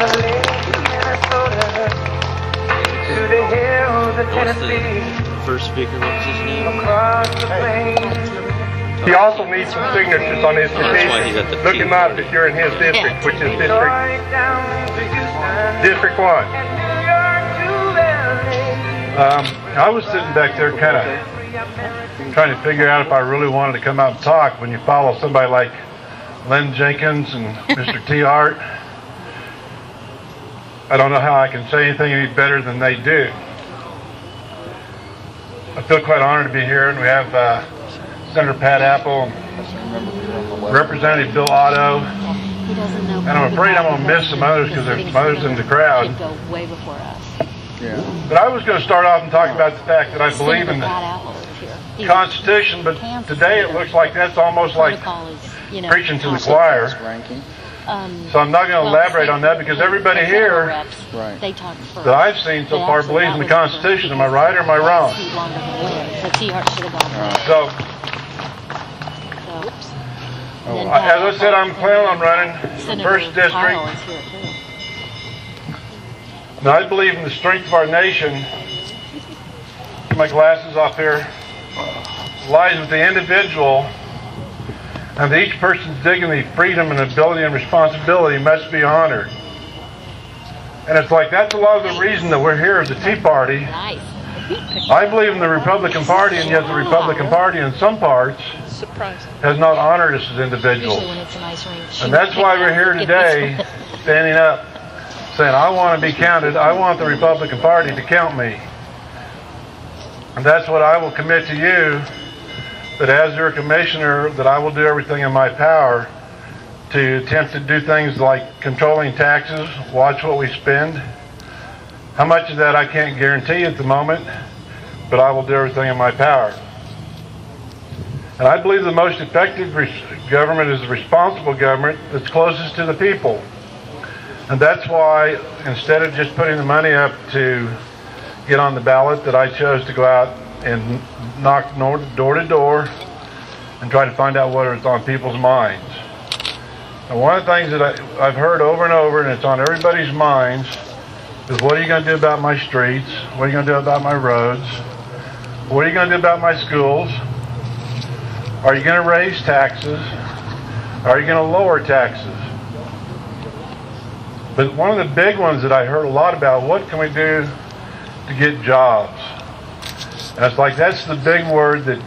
the lakes of Minnesota to the hills of Tennessee. First speaker, what's his name? Across the plains. He also needs some signatures on his petition. Look him up if you're in his district, which is District 1. I was sitting back there kind of trying to figure out if I really wanted to come out and talk when you follow somebody like Len Jenkins and Mr. T. Hart. I don't know how I can say anything any better than they do. I feel quite honored to be here, and we have Senator Pat Apple and Representative Bill Otto, and I'm afraid I'm going to miss some others because there's some others in the crowd. But I was going to start off and talk about the fact that I believe in the Constitution, but today it looks like that's almost like preaching to the choir. So I'm not going to elaborate on that because everybody here that I've seen so far believes in the Constitution. Am I right or am I wrong? So, as I said, I'm planning on running for first district. Now, I believe in the strength of our nation. Get my glasses off here. Lies with the individual, and that each person's dignity, freedom, and ability and responsibility must be honored. And it's like that's a lot of the reason that we're here at the Tea Party. I believe in the Republican Party, and yet the Republican Party in some parts has not honored us as individuals. And that's why we're here today, standing up, saying, I want to be counted. I want the Republican Party to count me. And that's what I will commit to you, that as your commissioner, that I will do everything in my power to attempt to do things like controlling taxes, watch what we spend. How much of that I can't guarantee at the moment, but I will do everything in my power. And I believe the most effective government is the responsible government that's closest to the people. And that's why, instead of just putting the money up to get on the ballot, that I chose to go out and knock door to door and try to find out what is on people's minds. And one of the things that I've heard over and over, and it's on everybody's minds, is what are you going to do about my streets? What are you going to do about my roads? What are you going to do about my schools? Are you going to raise taxes? Are you going to lower taxes? But one of the big ones that I heard a lot about, what can we do to get jobs? And it's like that's the big word that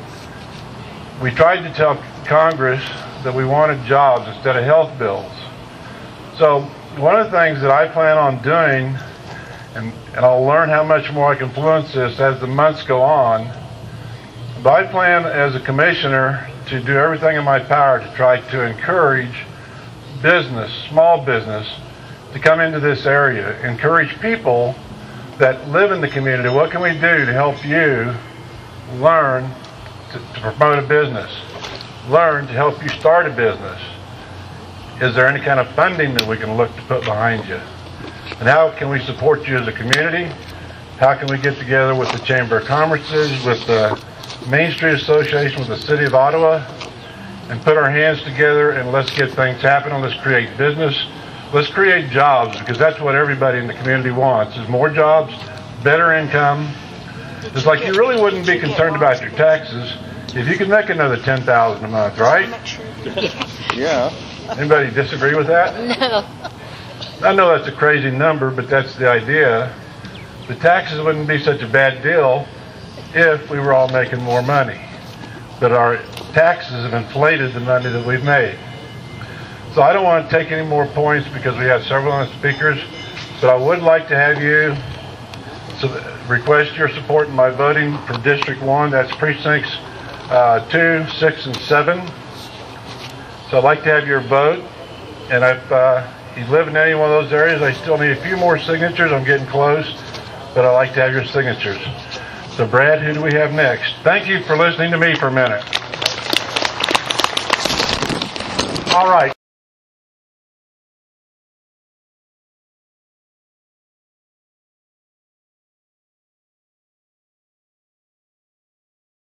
we tried to tell Congress, that we wanted jobs instead of health bills. So one of the things that I plan on doing, and I'll learn how much more I can influence this as the months go on, but I plan as a commissioner to do everything in my power to try to encourage business, small business, to come into this area, encourage people that live in the community. What can we do to help you learn to promote a business? Learn to help you start a business. Is there any kind of funding that we can look to put behind you? And how can we support you as a community? How can we get together with the Chamber of Commerce's, with the Main Street Association, with the City of Ottawa, and put our hands together and let's get things happening. Let's create business. Let's create jobs, because that's what everybody in the community wants, is more jobs, better income. It's like you really wouldn't be concerned about your taxes if you could make another $10,000 a month, right? Yeah. Anybody disagree with that? No. I know that's a crazy number, but that's the idea. The taxes wouldn't be such a bad deal if we were all making more money. But our taxes have inflated the money that we've made. So I don't want to take any more points because we have several other speakers, but I would like to have you request your support in my voting for District 1. That's precincts 2, 6, and 7. So I'd like to have your vote. And if you live in any one of those areas, I still need a few more signatures. I'm getting close, but I'd like to have your signatures. So Brad, who do we have next? Thank you for listening to me for a minute. All right.